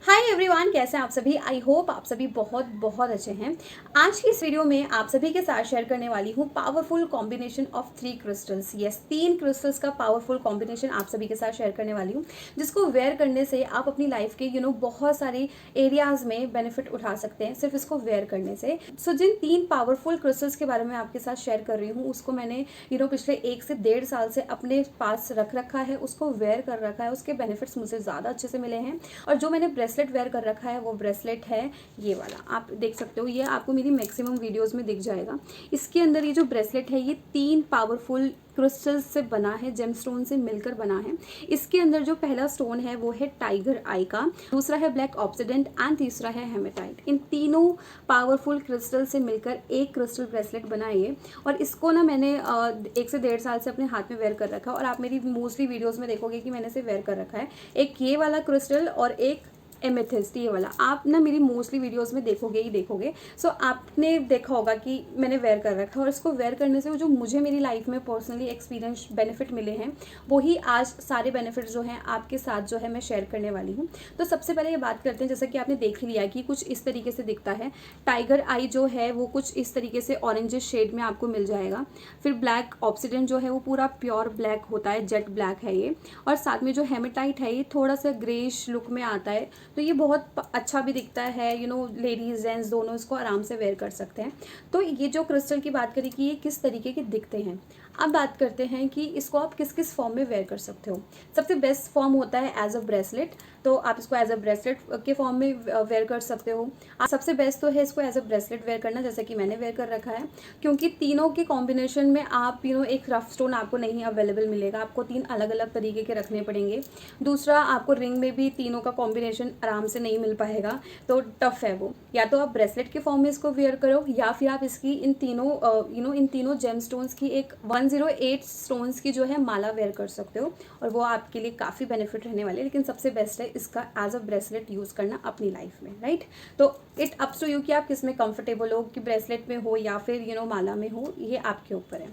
Hi everyone, कैसे हैं आप सभी। आई होप आप सभी बहुत बहुत अच्छे हैं। आज की इस वीडियो में आप सभी के साथ शेयर करने वाली हूँ powerful combination of 3 crystals. Yes, 3 crystals का पावरफुल कॉम्बिनेशन आप सभी के साथ शेयर करने वाली हूँ, जिसको वेयर करने से आप अपनी लाइफ के बहुत सारे एरियाज में बेनिफिट उठा सकते हैं सिर्फ इसको वेयर करने से। सो जिन 3 पावरफुल क्रिस्टल्स के बारे में आपके साथ शेयर कर रही हूँ, उसको मैंने पिछले 1 से 1.5 साल से अपने पास रख रखा है, उसको वेयर कर रखा है। उसके बेनिफिट्स मुझे ज़्यादा अच्छे से मिले हैं। और जो मैंने ब्रेसलेट वेयर कर रखा है वो ब्रेसलेट है ये वाला, आप देख सकते हो। ये आपको मेरी मैक्सिमम वीडियोस में दिख जाएगा। इसके अंदर ये जो ब्रेसलेट है ये 3 पावरफुल क्रिस्टल्स से बना है, जेमस्टोन से मिलकर बना है। इसके अंदर जो पहला स्टोन है वो है टाइगर आई का, दूसरा है ब्लैक ऑब्सिडेंट एंड तीसरा है हेमेटाइट। इन तीनों पावरफुल क्रिस्टल से मिलकर एक क्रिस्टल ब्रेसलेट बना है ये। और इसको ना मैंने 1 से 1.5 साल से अपने हाथ में वेयर कर रखा है। और आप मेरी मोस्टली वीडियोस में देखोगे कि मैंने इसे वेयर कर रखा है। एक ये वाला क्रिस्टल और एक एमेथिस्ट, ये वाला आप ना मेरी मोस्टली वीडियोस में देखोगे ही देखोगे। सो आपने देखा होगा कि मैंने वेयर कर रखा है। और इसको वेयर करने से जो मुझे मेरी लाइफ में पर्सनली एक्सपीरियंस बेनिफिट मिले हैं, वही आज सारे बेनिफिट जो हैं आपके साथ जो है मैं शेयर करने वाली हूँ। तो सबसे पहले ये बात करते हैं, जैसा कि आपने देख लिया कि कुछ इस तरीके से दिखता है। टाइगर आई जो है वो कुछ इस तरीके से ऑरेंजिश शेड में आपको मिल जाएगा। फिर ब्लैक ऑब्सिडेंट जो है वो पूरा प्योर ब्लैक होता है, जेट ब्लैक है ये। और साथ में जो हेमेटाइट है ये थोड़ा सा ग्रेश लुक में आता है। तो ये बहुत अच्छा भी दिखता है। लेडीज जेंट्स दोनों इसको आराम से वेयर कर सकते हैं। तो ये जो क्रिस्टल की बात करें कि ये किस तरीके के दिखते हैं, अब बात करते हैं कि इसको आप किस किस फॉर्म में वेयर कर सकते हो। सबसे बेस्ट फॉर्म होता है एज अ ब्रेसलेट। तो आप इसको एज अ ब्रेसलेट के फॉर्म में वेयर कर सकते हो। सबसे बेस्ट तो है इसको एज अ ब्रेसलेट वेयर करना, जैसे कि मैंने वेयर कर रखा है। क्योंकि तीनों के कॉम्बिनेशन में आप एक रफ स्टोन आपको नहीं अवेलेबल मिलेगा, आपको 3 अलग अलग तरीके के रखने पड़ेंगे। दूसरा, आपको रिंग में भी तीनों का कॉम्बिनेशन आराम से नहीं मिल पाएगा, तो टफ है वो। या तो आप ब्रेसलेट के फॉर्म में इसको वेयर करो, या फिर आप इसकी इन तीनों जेम स्टोन्स की एक 108 स्टोन्स की जो है माला वेयर कर सकते हो। और वो आपके लिए काफ़ी बेनिफिट रहने वाले हैं। लेकिन सबसे बेस्ट है इसका एज अ ब्रेसलेट यूज़ करना अपनी लाइफ में, राइट। तो इट अप्स टू यू कि आप किस में कंफर्टेबल हो, कि ब्रेसलेट में हो या फिर माला में हो, ये आपके ऊपर है।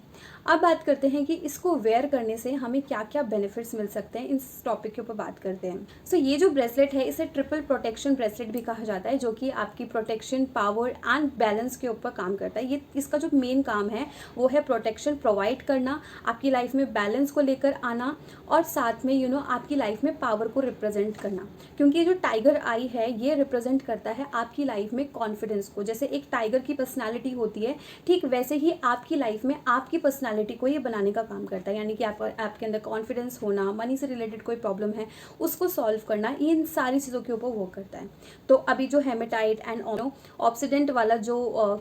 अब बात करते हैं कि इसको वेयर करने से हमें क्या क्या बेनिफिट्स मिल सकते हैं, इस टॉपिक के ऊपर बात करते हैं। सो ये जो ब्रेसलेट है इसे ट्रिपल प्रोटेक्शन ब्रेसलेट भी कहा जाता है, जो कि आपकी प्रोटेक्शन, पावर एंड बैलेंस के ऊपर काम करता है। ये इसका जो मेन काम है वो है प्रोटेक्शन प्रोवाइड करना, आपकी लाइफ में बैलेंस को लेकर आना, और साथ में आपकी लाइफ में पावर को रिप्रेजेंट करना। क्योंकि ये जो टाइगर आई है ये रिप्रेजेंट करता है आपकी लाइफ में कॉन्फिडेंस को। जैसे एक टाइगर की पर्सनालिटी होती है, ठीक वैसे ही आपकी लाइफ में आपकी पर्सनालिटी को ये बनाने का काम करता है। यानी कि आपके अंदर कॉन्फिडेंस होना, मनी से रिलेटेड कोई प्रॉब्लम है उसको सॉल्व करना, इन सारी चीज़ों के ऊपर वो करता है। तो अभी जो हेमेटाइट एंड ऑब्सिडेंट वाला जो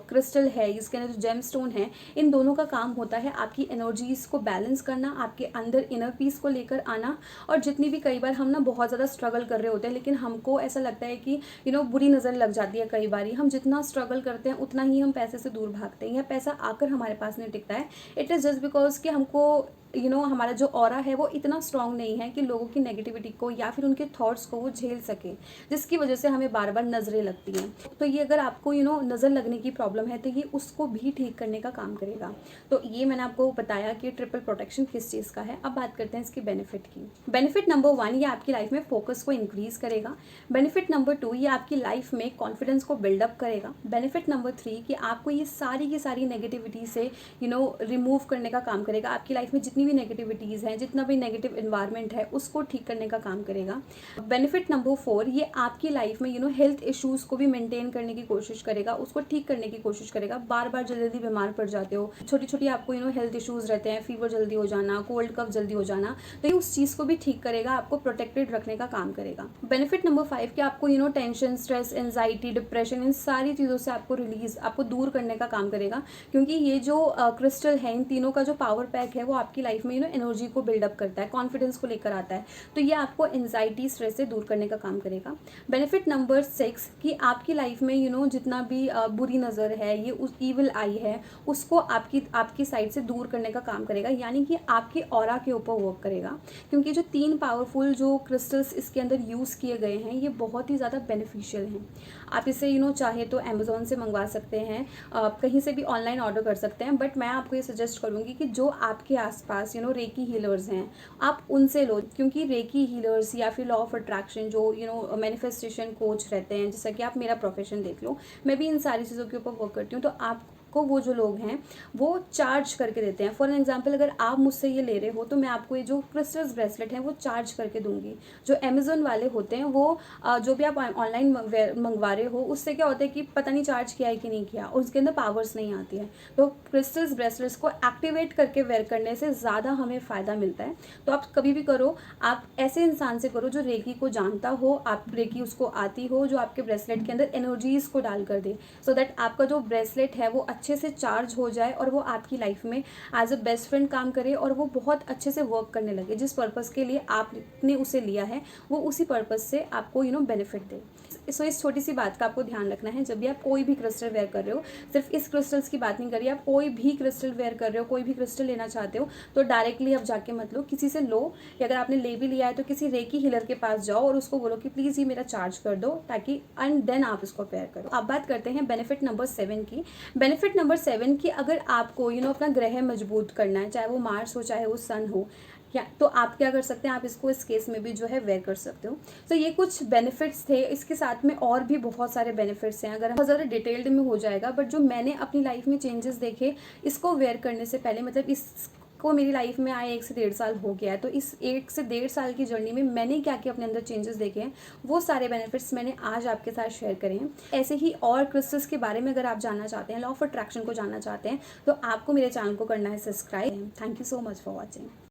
क्रिस्टल है, इसके अंदर जो जेम स्टोन है, इन दोनों का काम होता है आपकी एनर्जीज को बैलेंस करना, आपके अंदर इनर पीस को लेकर आना। और जितनी भी कई बार हम ना बहुत ज़्यादा स्ट्रगल कर रहे होते हैं, लेकिन हमको ऐसा लगता है कि बुरी नज़र लग जाती है। कई बार हम जितना स्ट्रगल करते हैं उतना ही हम पैसे से दूर भागते हैं, या पैसा आकर हमारे पास नहीं टिकता है। इट इज़ जस्ट बिकॉज कि हमको हमारा जो ऑरा है वो इतना स्ट्रांग नहीं है कि लोगों की नेगेटिविटी को या फिर उनके थॉट्स को वो झेल सके, जिसकी वजह से हमें बार बार नज़रें लगती हैं। तो ये अगर आपको नज़र लगने की प्रॉब्लम है तो ये उसको भी ठीक करने का काम करेगा। तो ये मैंने आपको बताया कि ट्रिपल प्रोटेक्शन किस चीज़ का है। अब बात करते हैं इसकी बेनिफिट की। बेनिफिट नंबर 1, ये आपकी लाइफ में फोकस को इंक्रीज करेगा। बेनिफिट नंबर 2, ये आपकी लाइफ में कॉन्फिडेंस को बिल्डअप करेगा। बेनिफिट नंबर 3, कि आपको ये सारी की सारी नेगेटिविटी से रिमूव करने का काम करेगा। आपकी लाइफ में जितनी भी नेगेटिविटीज़ हैं, जितना भी नेगेटिव एनवायरनमेंट है उसको ठीक करने का काम करेगा। बेनिफिट नंबर 4, ये आपकी लाइफ में हेल्थ इश्यूज़ को भी मेंटेन करने की कोशिश करेगा, उसको ठीक करने की कोशिश करेगा। बार बार जल्दी बीमार पड़ जाते हो, छोटी छोटी आपको हेल्थ इश्यूज़ रहते हैं, फीवर जल्दी हो जाना, कोल्ड कफ जल्दी हो जाना, तो ये उस चीज़ को भी ठीक करेगा, आपको प्रोटेक्टेड रखने का काम करेगा। बेनिफिट नंबर 5, कि आपको टेंशन, स्ट्रेस, एंजाइटी, डिप्रेशन, इन सारी चीज़ों से आपको दूर करने का काम करेगा। क्योंकि ये जो क्रिस्टल है, इन तीनों का जो पावर पैक है वो आपकी लाइफ में एनर्जी को बिल्डअप करता है, कॉन्फिडेंस को लेकर आता है। तो ये आपको एंजाइटी, स्ट्रेस से दूर करने का काम करेगा। बेनिफिट नंबर 6, कि आपकी लाइफ में जितना भी बुरी नज़र है, ये उस ईविल आई है, उसको आपकी साइड से दूर करने का काम करेगा, यानी कि आपके ऑरा के ऊपर वर्क करेगा। क्योंकि जो 3 पावरफुल जो क्रिस्टल्स इसके अंदर यूज़ किए गए हैं ये बहुत ही ज़्यादा बेनिफिशियल हैं। आप इसे चाहे तो अमेज़ॉन से मंगवा सकते हैं, कहीं से भी ऑनलाइन ऑर्डर कर सकते हैं, बट मैं आपको ये सजेस्ट करूँगी कि जो आपके आसपास रेकी हीलर्स हैं आप उनसे लो। क्योंकि रेकी हीलर्स या फिर लॉ ऑफ अट्रैक्शन जो मैनिफेस्टेशन कोच रहते हैं, जैसा कि आप मेरा प्रोफेशन देख लो, मैं भी इन सारी चीज़ों के ऊपर वर्क करती हूँ, तो आपको वो जो लोग हैं वो चार्ज करके देते हैं। फॉर एग्जांपल अगर आप मुझसे ये ले रहे हो तो मैं आपको ये जो क्रिस्टल्स ब्रेसलेट है वो चार्ज करके दूंगी। जो अमेज़ॉन वाले होते हैं वो जो भी आप ऑनलाइन मंगवा रहे हो उससे क्या होता है कि पता नहीं चार्ज किया है कि नहीं किया, और उसके अंदर पावर्स नहीं आती है। तो क्रिस्टल्स ब्रेसलेट्स को एक्टिवेट करके वेयर करने से ज़्यादा हमें फ़ायदा मिलता है। तो आप कभी भी करो, आप ऐसे इंसान से करो जो रेकी को जानता हो, आप रेकी उसको आती हो, जो आपके ब्रेसलेट के अंदर एनर्जीज़ को डाल कर दे, सो दैट आपका जो ब्रेसलेट है वो अच्छे से चार्ज हो जाए और वो आपकी लाइफ में एज अ बेस्ट फ्रेंड काम करे और वो बहुत अच्छे से वर्क करने लगे। जिस पर्पज़ के लिए आपने उसे लिया है वो उसी पर्पज़ से आपको बेनिफिट दे। सो इस छोटी सी बात का आपको ध्यान रखना है जब भी आप कोई भी क्रिस्टल वेयर कर रहे हो। सिर्फ इस क्रिस्टल्स की बात नहीं कर रही, आप कोई भी क्रिस्टल वेयर कर रहे हो, कोई भी क्रिस्टल लेना चाहते हो तो डायरेक्टली आप जाके मत लो, किसी से लो, या अगर आपने ले भी लिया है तो किसी रेकी हीलर के पास जाओ और उसको बोलो कि प्लीज़ ये मेरा चार्ज कर दो, ताकि एंड देन आप इसको वेयर करो। अब बात करते हैं बेनिफिट नंबर 7 की। बेनिफिट नंबर 7 की, अगर आपको अपना ग्रह मजबूत करना है, चाहे वो मार्स हो चाहे वो सन हो, या तो आप क्या कर सकते हैं, आप इसको इस केस में भी जो है वेयर कर सकते हो। तो ये कुछ बेनिफिट्स थे, इसके साथ में और भी बहुत सारे बेनिफिट्स हैं, अगर बहुत ज़्यादा डिटेल्ड में हो जाएगा, बट जो मैंने अपनी लाइफ में चेंजेस देखे इसको वेयर करने से पहले, मतलब इसको मेरी लाइफ में आए 1 से 1.5 साल हो गया है, तो इस 1 से 1.5 साल की जर्नी में मैंने क्या क्या अपने अंदर चेंजेस देखे हैं वो सारे बेनिफिट्स मैंने आज आपके साथ शेयर करे हैं। ऐसे ही और क्रिस्टल्स के बारे में अगर आप जानना चाहते हैं, लॉ ऑफ अट्रैक्शन को जानना चाहते हैं, तो आपको मेरे चैनल को करना है subscribe. Thank you so much for watching.